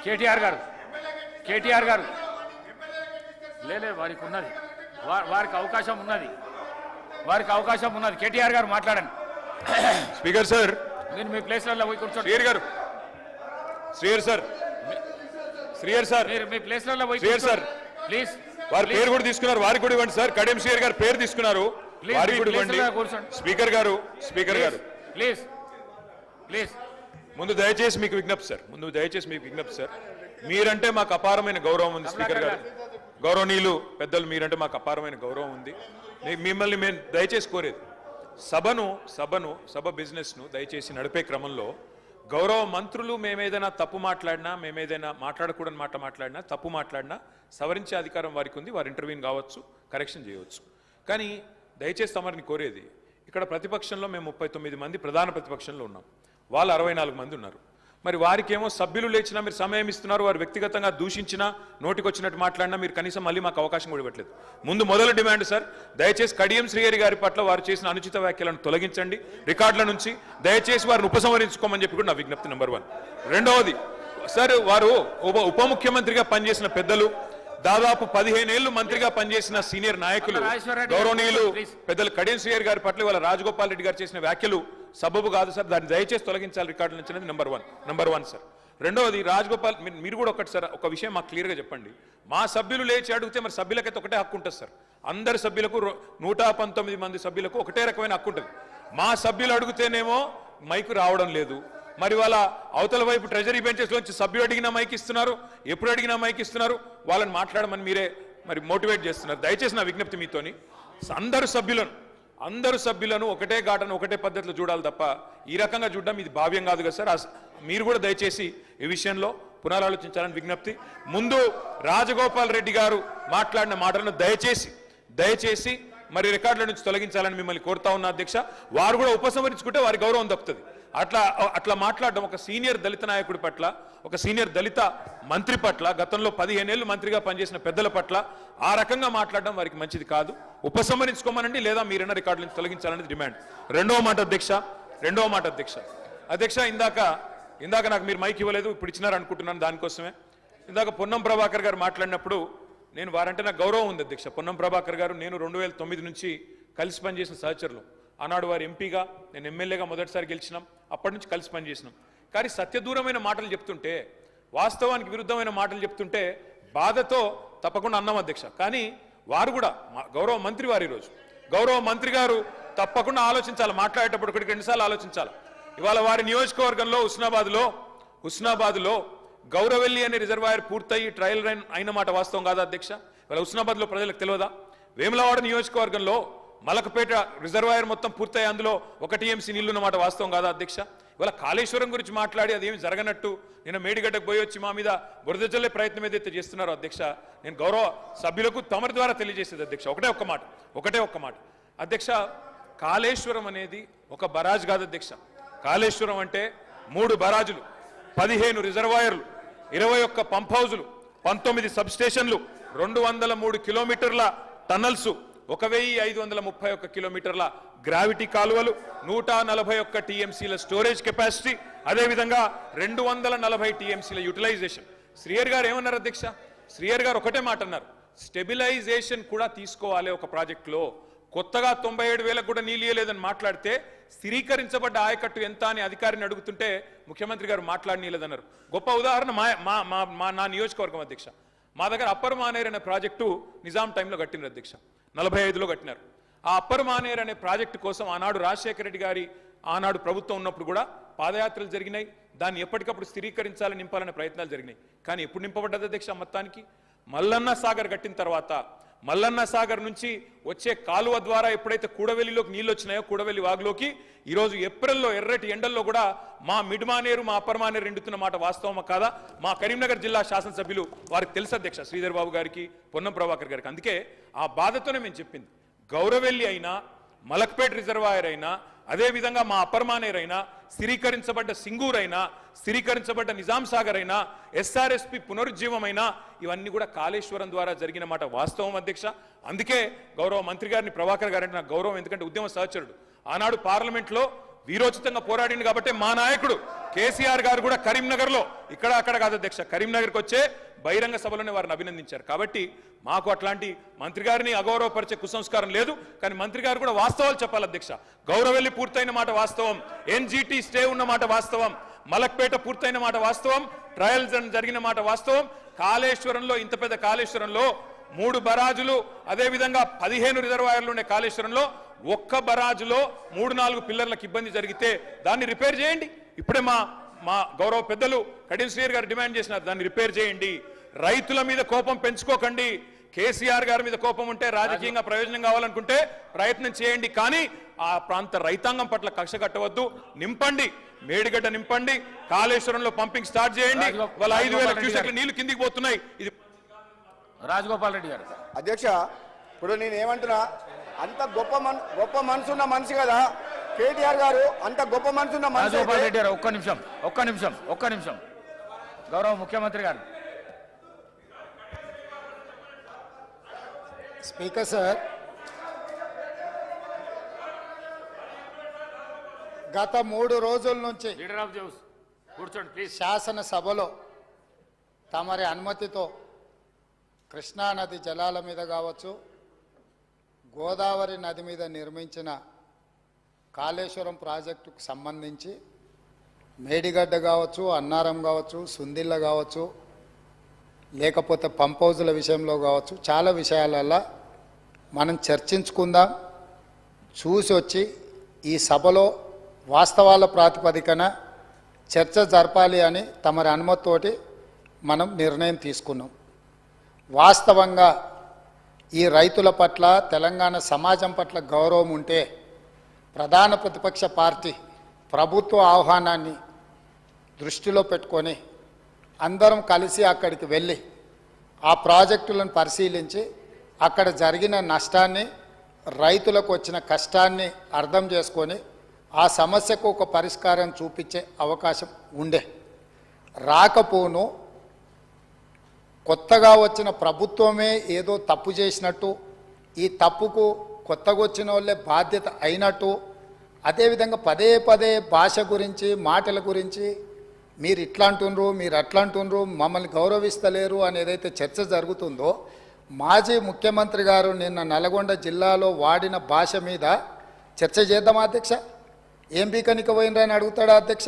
కేటీఆర్ గారు లేలే వారికి ఉన్నది, వారికి అవకాశం ఉన్నది. కేటీఆర్ గారు మాట్లాడండి. స్పీకర్ సార్, నేను మీ ప్లేస్లలో పోయి కూర్చోండి. శ్రీయర్ సార్ మీరు మీ ప్లేస్లలో పోయి సార్ ప్లీజ్. వారి పేరు కూడా తీసుకున్నారు, వారికి కూడా ఇవ్వండి సార్. కడియం శ్రీయర్ గారు పేరు తీసుకున్నారు, వారికి కూడా ఇవ్వండి. స్పీకర్ గారు ప్లీజ్ ముందు దయచేసి మీకు విజ్ఞప్తి సార్, మీరంటే మాకు అపారమైన గౌరవం ఉంది. స్పీకర్ గారు, గౌరవనీయులు పెద్దలు, మీరంటే మాకు అపారమైన గౌరవం ఉంది. మిమ్మల్ని మేము దయచేసి కోరేది, సభ బిజినెస్ను దయచేసి నడిపే క్రమంలో గౌరవ మంత్రులు మేమేదైనా తప్పు మాట్లాడినా, మేమేదైనా మాట్లాడకూడని మాట మాట్లాడినా, తప్పు మాట్లాడినా సవరించే అధికారం వారికి ఉంది. వారు ఇంటర్వ్యూని కావచ్చు, కరెక్షన్ చేయవచ్చు. కానీ దయచేసి తమరిని కోరేది, ఇక్కడ ప్రతిపక్షంలో మేము 39 మంది ప్రధాన ప్రతిపక్షంలో ఉన్నాం, వాళ్ళు 64 మంది ఉన్నారు. మరి వారికేమో సభ్యులు లేచినా మీరు సమయం ఇస్తున్నారు, వారు వ్యక్తిగతంగా దూషించినా, నోటికొచ్చినట్టు మాట్లాడినా మీరు కనీసం మళ్ళీ మాకు అవకాశం కూడా ఇవ్వట్లేదు. మొదలు డిమాండ్ సార్, దయచేసి కడియం శ్రీహరి గారి పట్ల వారు చేసిన అనుచిత వ్యాఖ్యలను తొలగించండి రికార్డుల నుంచి. దయచేసి వారిని ఉపసంహరించుకోమని చెప్పి కూడా నా విజ్ఞప్తి నెంబర్ 1. రెండవది సార్, వారు ఉప ముఖ్యమంత్రిగా పనిచేసిన పెద్దలు, దాదాపు 15 ఏళ్లు మంత్రిగా పనిచేసిన సీనియర్ నాయకులు, గౌరవనీయులు పెద్దలు కడియం శ్రీహరి గారి పట్ల వాళ్ళ రాజగోపాల్ రెడ్డి గారు చేసిన వ్యాఖ్యలు సబబు కాదు సార్, దాన్ని దయచేసి తొలగించాలి రికార్డుల నుంచి అనేది నెంబర్ వన్ సార్. రెండవది రాజగోపాల్, మీరు కూడా ఒకటి సార్, ఒక విషయం మాకు క్లియర్గా చెప్పండి. మా సభ్యులు లేచి అడిగితే మరి సభ్యులకైతే ఒకటే హక్కు ఉంటుంది సార్, అందరి సభ్యులకు 119 మంది సభ్యులకు ఒకటే రకమైన హక్కు ఉంటుంది. మా సభ్యులు అడిగితేనేమో మైకు రావడం లేదు, మరి వాళ్ళ అవతల వైపు ట్రెజరీ బెంచెస్ లోంచి సభ్యులు అడిగినా మైక్ ఇస్తున్నారు, ఎప్పుడు అడిగినా మైక్ ఇస్తున్నారు, వాళ్ళని మాట్లాడమని మీరే మరి మోటివేట్ చేస్తున్నారు. దయచేసి నా విజ్ఞప్తి మీతోని, అందరు సభ్యులను ఒకటే ఘాటను ఒకటే పద్ధతిలో చూడాలి తప్ప ఈ రకంగా చూడడం ఇది భావ్యం కాదు కదా సార్. మీరు కూడా దయచేసి ఈ విషయంలో పునరాలోచించాలని విజ్ఞప్తి. ముందు రాజగోపాల్ రెడ్డి గారు మాట్లాడిన మాటలను దయచేసి మరి రికార్డుల నుంచి తొలగించాలని మిమ్మల్ని కోరుతా ఉన్నా అధ్యక్ష. వారు కూడా ఉపసంహరించుకుంటే వారి గౌరవం దక్కుతుంది. అట్లా మాట్లాడడం ఒక సీనియర్ దళిత నాయకుడి పట్ల, ఒక సీనియర్ దళిత మంత్రి పట్ల, గతంలో 15 ఏళ్లు మంత్రిగా పనిచేసిన పెద్దల పట్ల ఆ రకంగా మాట్లాడడం వారికి మంచిది కాదు. ఉపసంహరించుకోమనండి, లేదా మీరైనా రికార్డుల నుంచి తొలగించాలనేది డిమాండ్. రెండవ మాట అధ్యక్ష, ఇందాక నాకు మీరు మైక్ ఇవ్వలేదు, ఇప్పుడు ఇచ్చినారు అనుకుంటున్నాను. దానికోసమే ఇందాక పొన్నం ప్రభాకర్ గారు మాట్లాడినప్పుడు నేను వారంటే నాకు గౌరవం ఉంది అధ్యక్ష. పొన్నం ప్రభాకర్ గారు నేను 2009 నుంచి కలిసి పనిచేసిన సహచరులు. ఆనాడు వారు ఎంపీగా, నేను ఎమ్మెల్యేగా మొదటిసారి గెలిచినాం, అప్పటి నుంచి కలిసి పనిచేసినాం. కానీ సత్యదూరమైన మాటలు చెప్తుంటే, వాస్తవానికి విరుద్ధమైన మాటలు చెప్తుంటే బాధతో తప్పకుండా అన్నాం అధ్యక్ష. కానీ వారు కూడా గౌరవ మంత్రి వారు, ఈరోజు గౌరవ మంత్రి గారు తప్పకుండా ఆలోచించాలి, మాట్లాడేటప్పుడు ఒకటికి 2 సార్లు ఆలోచించాలి. ఇవాళ వారి నియోజకవర్గంలో హుస్నాబాద్లో గౌరవెల్లి అనే రిజర్వాయర్ పూర్తయి ట్రయల్ రన్ అయిన మాట వాస్తవం కాదా అధ్యక్ష? ఇవాళ హుస్నాబాద్లో ప్రజలకు తెలియదా? వేములవాడ నియోజకవర్గంలో మలకపేట రిజర్వాయర్ మొత్తం పూర్తయి అందులో 1 TMC నీళ్లున్న మాట వాస్తవం కాదా అధ్యక్ష? ఇవాళ కాళేశ్వరం గురించి మాట్లాడి అదేమి జరగనట్టు నేను మేడిగడ్డకు పోయి వచ్చి మా మీద బురద జల్లే ప్రయత్నం ఏదైతే చేస్తున్నారో అధ్యక్ష, నేను గౌరవ సభ్యులకు తమరి ద్వారా తెలియజేసేది అధ్యక్ష ఒకటే ఒక్క మాట అధ్యక్ష. కాళేశ్వరం అనేది ఒక బరాజ్ కాదు అధ్యక్ష. కాళేశ్వరం అంటే 3 బరాజులు, 15 రిజర్వాయర్లు, 21 పంప్ హౌజులు, 19 సబ్ స్టేషన్లు, 203 కిలోమీటర్ల టన్నల్స్, 1531 కిలోమీటర్ల గ్రావిటీ కాలువలు, 141 TMCల స్టోరేజ్ కెపాసిటీ, అదేవిధంగా 240 TMCల యూటిలైజేషన్. శ్రీయర్ గారు ఏమన్నారు అధ్యక్ష? శ్రీయర్ గారు ఒకటే మాట అన్నారు, స్టెబిలైజేషన్ కూడా తీసుకోవాలి ఒక ప్రాజెక్టులో. కొత్తగా 97,000 కూడా నీళ్ళు ఇయ్యలేదని మాట్లాడితే స్థిరీకరించబడ్డ ఆయకట్టు ఎంత అని అధికారిని అడుగుతుంటే ముఖ్యమంత్రి గారు మాట్లాడనీయలేదన్నారు. గొప్ప ఉదాహరణ నా నియోజకవర్గం అధ్యక్ష. మా దగ్గర అప్పర్ మానేర్ అనే ప్రాజెక్టు నిజాం టైంలో కట్టినారు అధ్యక్ష, 45లో కట్టినారు. ఆ అప్పర్ మానేర్ అనే ప్రాజెక్టు కోసం ఆనాడు రాజశేఖర రెడ్డి గారి ఆనాడు ప్రభుత్వం ఉన్నప్పుడు కూడా పాదయాత్రలు జరిగినాయి. దాన్ని ఎప్పటికప్పుడు స్థిరీకరించాలని, నింపాలనే ప్రయత్నాలు జరిగినాయి. కానీ ఎప్పుడు నింపబడ్డది అధ్యక్ష? మొత్తానికి మల్లన్న సాగర్ కట్టిన తర్వాత మల్లన్న సాగర్ నుంచి వచ్చే కాలువ ద్వారా ఎప్పుడైతే కూడవెల్లిలోకి నీళ్ళు వచ్చినాయో, కూడవెల్లి వాగులోకి ఈరోజు ఏప్రిల్లో ఎర్రటి ఎండల్లో కూడా మా మిడ్ మానేరు, మా అప్పర్ మానేరు ఎండుతున్న మాట వాస్తవమా కాదా? మా కరీంనగర్ జిల్లా శాసనసభ్యులు వారికి తెలుసు అధ్యక్ష, శ్రీధర్ బాబు గారికి, పొన్నం ప్రభాకర్ గారికి. అందుకే ఆ బాధతోనే మేము చెప్పింది, గౌరవెల్లి అయినా, మలక్పేట రిజర్వాయర్ అయినా, అదేవిధంగా మా అప్పర్ మానేర్ అయినా, స్థిరీకరించబడ్డ సింగూర్ అయినా, స్థిరీకరించబడ్డ నిజాం సాగర్ అయినా, SRSP పునరుజ్జీవమైనా, ఇవన్నీ కూడా కాళేశ్వరం ద్వారా జరిగిన మాట వాస్తవం అధ్యక్ష. అందుకే గౌరవ మంత్రి గారిని, ప్రభాకర్ గారంటే నాకు గౌరవం, ఎందుకంటే ఉద్యమ సహచరుడు. ఆనాడు పార్లమెంట్లో వీరోచితంగా పోరాడింది కాబట్టి మా నాయకుడు కేసీఆర్ గారు కూడా కరీంనగర్ లో ఇక్కడ అక్కడ కాదు అధ్యక్ష, కరీంనగర్కి వచ్చే బహిరంగ సభలోనే వారిని అభినందించారు. కాబట్టి మాకు అట్లాంటి మంత్రి గారిని అగౌరవపరిచే కుసంస్కారం లేదు. కానీ మంత్రి గారు కూడా వాస్తవాలు చెప్పాలి అధ్యక్ష. గౌరవెల్లి పూర్తయిన మాట వాస్తవం, ఎన్జీటీ స్టే ఉన్న మాట వాస్తవం, మలక్పేట పూర్తయిన మాట వాస్తవం, ట్రయల్స్ జరిగిన మాట వాస్తవం. కాళేశ్వరంలో, ఇంత పెద్ద కాళేశ్వరంలో 3 బరాజులు, అదేవిధంగా 15 రిజర్వాయర్లు ఉండే కాళేశ్వరంలో ఒక్క బరాజులో 3-4 పిల్లర్లకు ఇబ్బంది జరిగితే దాన్ని రిపేర్ చేయండి. ఇప్పుడే మా గౌరవ పెద్దలు కడియం శ్రీహరి గారు డిమాండ్ చేసినారు, దాన్ని రిపేర్ చేయండి. రైతుల మీద కోపం పెంచుకోకండి. కేసీఆర్ గారి మీద కోపం ఉంటే, రాజకీయంగా ప్రయోజనం కావాలనుకుంటే ప్రయత్నం చేయండి. కానీ ఆ ప్రాంత రైతాంగం పట్ల కక్ష కట్టవద్దు. నింపండి, మేడిగడ్డ నింపండి, కాళేశ్వరంలో పంపింగ్ స్టార్ట్ చేయండి. వాళ్ళ 5,000 క్యూసెక్ల నీళ్లు కిందికి పోతున్నాయి. ఇది రాజగోపాల్ రెడ్డి గారు. అధ్యక్ష, ఇప్పుడు నేను ఏమంటున్నా, అంత గొప్ప మనసున్న మనిషి కదా కేటీఆర్ గారు, అంత గొప్ప మనసున్న మనిషి. రాజగోపాల్ రెడ్డి గారు ఒక్క నిమిషం. గౌరవ ముఖ్యమంత్రి గారు. స్పీకర్ సార్, గత 3 రోజుల నుంచి లీడర్ ఆఫ్ ది హౌస్ కూర్చోండి ప్లీజ్. శాసనసభలో తమరి అనుమతితో కృష్ణానది జలాల మీద కావచ్చు, గోదావరి నది మీద నిర్మించిన కాళేశ్వరం ప్రాజెక్టుకు సంబంధించి మేడిగడ్డ కావచ్చు, అన్నారం కావచ్చు, సుందిళ్ళ కావచ్చు, లేకపోతే పంప్ హౌజుల విషయంలో కావచ్చు, చాలా విషయాలలో మనం చర్చించుకుందాం. చూసి వచ్చి ఈ సభలో వాస్తవాల ప్రాతిపదికన చర్చ జరపాలి అని తమరి అనుమతితోటి మనం నిర్ణయం తీసుకున్నాం. వాస్తవంగా ఈ రైతుల పట్ల, తెలంగాణ సమాజం పట్ల గౌరవం ఉంటే ప్రధాన ప్రతిపక్ష పార్టీ ప్రభుత్వ ఆహ్వానాన్ని దృష్టిలో పెట్టుకొని అందరం కలిసి అక్కడికి వెళ్ళి ఆ ప్రాజెక్టులను పరిశీలించి అక్కడ జరిగిన నష్టాన్ని, రైతులకు వచ్చిన కష్టాన్ని అర్థం చేసుకొని ఆ సమస్యకు ఒక పరిష్కారం చూపించే అవకాశం ఉండే. రాకపోను కొత్తగా వచ్చిన ప్రభుత్వమే ఏదో తప్పు చేసినట్టు, ఈ తప్పుకు కొత్తగా వచ్చిన వాళ్ళే బాధ్యత అయినట్టు, అదేవిధంగా పదే భాష గురించి, మాటల గురించి మీరు ఇట్లా అంటుండ్రు, మీరు అట్లా అంటుండ్రు, మమ్మల్ని గౌరవిస్తలేరు అని ఏదైతే చర్చ జరుగుతుందో, మాజీ ముఖ్యమంత్రి గారు నిన్న నల్గొండ జిల్లాలో వాడిన భాష మీద చర్చ చేద్దామా అధ్యక్ష? ఏం బీకనిక పోయినరని అడుగుతాడా అధ్యక్ష?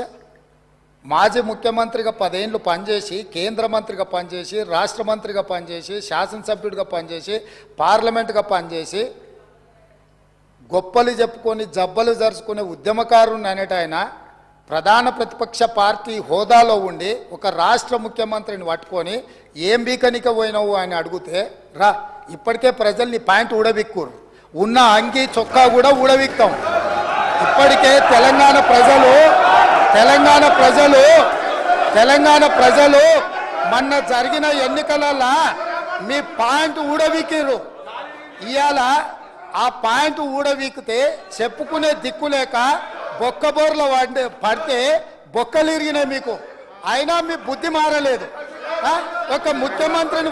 మాజీ ముఖ్యమంత్రిగా 10 ఏళ్ళు పనిచేసి, కేంద్ర మంత్రిగా పనిచేసి, రాష్ట్ర మంత్రిగా పనిచేసి, శాసనసభ్యుడిగా పనిచేసి, పార్లమెంటుగా పనిచేసి, గొప్పలు చెప్పుకొని జబ్బలు జరుచుకునే ఉద్యమకారుని అనేట ఆయన ప్రధాన ప్రతిపక్ష పార్టీ హోదాలో ఉండి ఒక రాష్ట్ర ముఖ్యమంత్రిని పట్టుకొని ఏం బీకనిక పోయినావు అని అడిగితే, రా ఇప్పటికే ప్రజల్ని ప్యాంట్ ఊడబిక్కురు, ఉన్న అంగి చొక్కా కూడా ఊడబిక్తాం. ఇప్పటికే తెలంగాణ ప్రజలు మొన్న జరిగిన ఎన్నికలలో మీ ప్యాంటు ఊడబిక్కిరు. ఇవాళ ఆ ప్యాంటు ఊడబిక్కితే చెప్పుకునే దిక్కులేక బొక్కబోర్ల పడితే బొక్కలు ఇరిగినాయి మీకు. అయినా మీ బుద్ధి మారలేదు. ఒక ముఖ్యమంత్రిని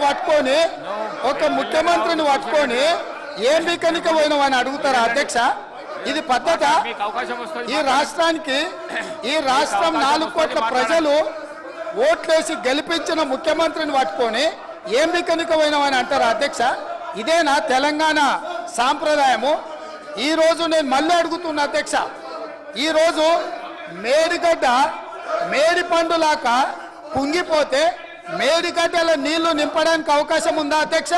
పట్టుకొని ఏం బీకనిక పోయినావని అడుగుతారా అధ్యక్ష? ఇది పద్ధత? ఈ రాష్ట్రం 4 కోట్ల ప్రజలు ఓట్లేసి గెలిపించిన ముఖ్యమంత్రిని పట్టుకొని ఏం బీకనిక పోయినావని అంటారా అధ్యక్ష? ఇదేనా తెలంగాణ సాంప్రదాయము? ఈరోజు నేను మళ్ళీ అడుగుతున్నా అధ్యక్ష, ఈరోజు మేడిగడ్డ మేడి పండులాక కుంగిపోతే మేడిగడ్డల నీళ్లు నింపడానికి అవకాశం ఉందా అధ్యక్ష?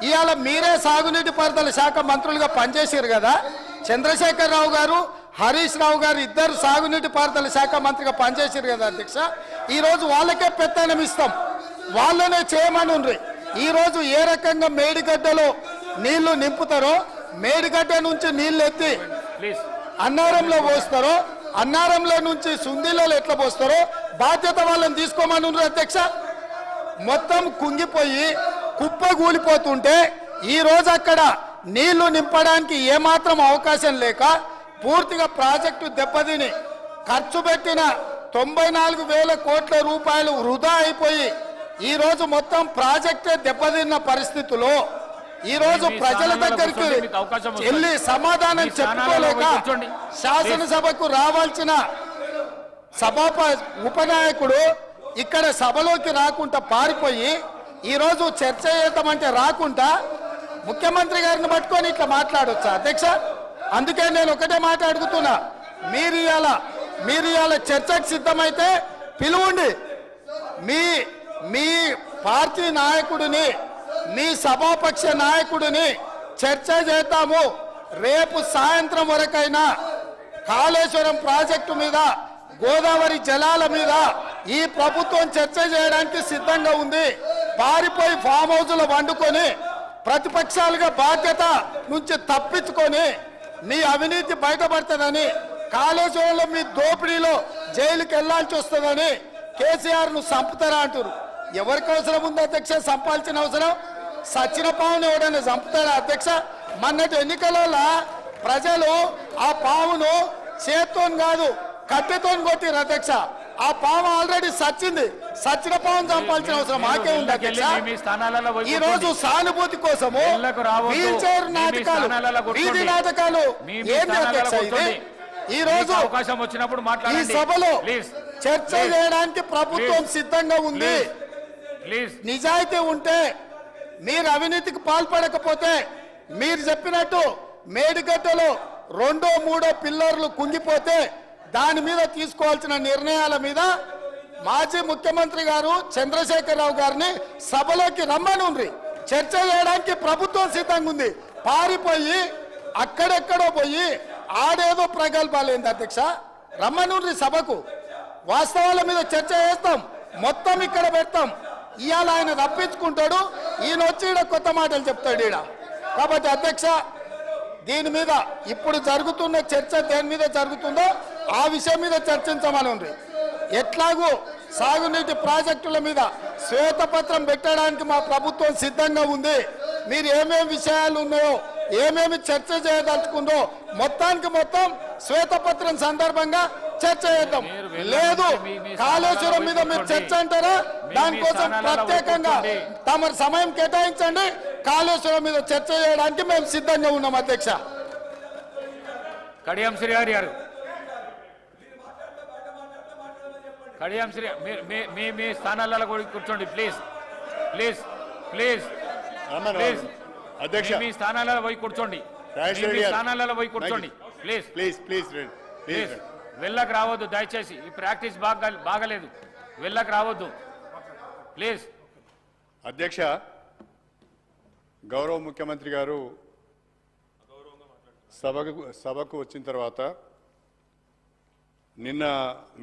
ఇవాళ మీరే సాగునీటి పారుదల శాఖ మంత్రులుగా పనిచేసారు కదా. చంద్రశేఖరరావు గారు, హరీష్ రావు గారు ఇద్దరు సాగునీటి పారుదల శాఖ మంత్రిగా పనిచేసారు కదా అధ్యక్ష. ఈరోజు వాళ్ళకే పెత్తనం ఇస్తాం, వాళ్ళనే చేయమని. ఈరోజు ఏ రకంగా మేడిగడ్డలో నీళ్లు నింపుతారో, మేడిగడ్డ నుంచి నీళ్లు ఎత్తి అన్నారంలో పోస్తారో, అన్నారంలో నుంచి సుందిలలో ఎట్లా పోస్తారో బాధ్యత వాళ్ళని తీసుకోమని అధ్యక్ష. మొత్తం కుంగిపోయి కుప్పగూలిపోతుంటే ఈరోజు అక్కడ నీళ్లు నింపడానికి ఏమాత్రం అవకాశం లేక పూర్తిగా ప్రాజెక్టు దెబ్బతిని ఖర్చు పెట్టిన 94,000 కోట్ల రూపాయలు వృధా అయిపోయి ఈరోజు మొత్తం ప్రాజెక్టే దెబ్బతిన్న పరిస్థితుల్లో ఈ రోజు మీ ప్రజల స్థానాలలో దగ్గరికి కూర్చోండి, మీకు అవకాశం వస్తుంది. వెళ్ళి సమాధానం మీ స్థానాలలో చెప్పుకోలేక పోయి కూర్చోండి. శాసనసభకు రావాల్సిన ఉపనాయకుడు ఇక్కడ సభలోకి రాకుండా పారిపోయి ఈరోజు చర్చ చేద్దామంటే రాకుండా ముఖ్యమంత్రి గారిని పట్టుకొని ఇట్లా మాట్లాడొచ్చా అధ్యక్ష? అందుకే నేను ఒకటే మాట అడుగుతున్నా, మీరు ఇవాళ చర్చకు సిద్ధమైతే పిలువుండి. మీ పార్టీ నాయకుడిని, మీ సభాపక్ష నాయకుడిని చర్చ చేద్దాము. రేపు సాయంత్రం వరకైనా కాళేశ్వరం ప్రాజెక్టు మీద, గోదావరి జలాల మీద ఈ ప్రభుత్వం చర్చ చేయడానికి సిద్ధంగా ఉంది. పారిపోయి ఫామ్ హౌస్లో వండుకొని ప్రతిపక్షాలుగా బాధ్యత నుంచి తప్పించుకొని మీ అవినీతి బయటపడుతుందని, కాళేశ్వరంలో మీ దోపిడీలో జైలుకి వెళ్లాల్సి వస్తుందని కేసీఆర్ ను చంపుతారా అంటారు. ఎవరికి అవసరం ఉంది అధ్యక్ష చంపాల్సిన అవసరం? సచిన పావును ఎవడైనా చంపుతారా అధ్యక్ష? మొన్నటి ఎన్నికలలో ప్రజలు ఆ పావును చేత్తో కాదు కట్టెతో కొట్టిరు అధ్యక్ష. ఆ పాము ఆల్రెడీ సచ్చింది. సచిన పావును చంపాల్సిన అవసరం మాకే ఉంది అధ్యక్ష. ఈ రోజు సానుభూతి కోసము వీల్ చైర్ నాటకాలు, వీధి నాటకాలు ఏంటి అధ్యక్ష ఇది? ఈ రోజు అవకాశం వచ్చినప్పుడు ఈ మాట్లాడండి సభలో ప్లీజ్. చర్చ చేయడానికి ప్రభుత్వం సిద్ధంగా ఉంది. ప్లీజ్ నిజాయితీ ఉంటే, మీరు అవినీతికి పాల్పడకపోతే, మీరు చెప్పినట్టు మేడిగడ్డలో 2, 3 పిల్లర్లు కుంగిపోతే దాని మీద తీసుకోవాల్సిన నిర్ణయాల మీద మాజీ ముఖ్యమంత్రి గారు చంద్రశేఖరరావు గారిని సభలోకి రమ్మనుండ్రి. చర్చ చేయడానికి ప్రభుత్వం సిద్ధంగా ఉంది. పారిపోయి అక్కడెక్కడో పోయి ఆడేదో ప్రగల్భాలు ఏంది అధ్యక్ష? రమ్మనుండ్రి సభకు. వాస్తవాల మీద చర్చ చేస్తాం, మొత్తం ఇక్కడ పెడతాం. ఇవాళ ఆయన రప్పించుకుంటాడు, ఈయన వచ్చి ఈడ కొత్త మాటలు చెప్తాడు ఈడ. కాబట్టి అధ్యక్ష, దీని మీద ఇప్పుడు జరుగుతున్న చర్చ దేని మీద జరుగుతుందో ఆ విషయం మీద చర్చించమని ఉంది. ఎట్లాగూ సాగునీటి ప్రాజెక్టుల మీద శ్వేతపత్రం పెట్టడానికి మా ప్రభుత్వం సిద్ధంగా ఉంది. మీరు ఏమేమి విషయాలు ఉన్నాయో, ఏమేమి చర్చ చేయదలుచుకుందో మొత్తానికి మొత్తం శ్వేతపత్రం సందర్భంగా చర్చ చేద్దాం. లేదు కాళేశ్వరం మీద మీరు చర్చ అంటారా? దానికోసం ప్రత్యేకంగా తమ సమయం కేటాయించండి. కాళేశ్వరం మీద చర్చ చేయడానికి మేము సిద్ధంగా ఉన్నాం అధ్యక్ష. కడియం శ్రీహరి గారు, కడియం శ్రీ మీ స్థానాలలో కూర్చోండి ప్లీజ్ ప్లీజ్ ప్లీజ్ ప్లీజ్. అధ్యక్ష, మీ స్థానాలలో పోయి కూర్చోండి. మీ స్థానాలలో పోయి కూర్చోండి ప్లీజ్ ప్లీజ్ ప్లీజ్ ప్లీజ్. వెళ్ళకు రావద్దు దయచేసి. ఈ ప్రాక్టీస్ బాగలేదు. వెళ్ళకు రావద్దు ప్లీజ్. అధ్యక్ష, గౌరవ ముఖ్యమంత్రి గారు సభకు వచ్చిన తర్వాత నిన్న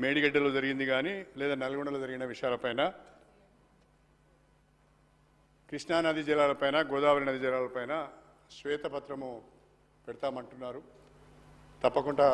మేడిగడ్డలో జరిగింది కానీ లేదా నల్గొండలో జరిగిన విషయాలపైన, కృష్ణానది జలాలపైన, గోదావరి నది జలాలపైన శ్వేతపత్రము పెడతామంటున్నారు. తప్పకుండా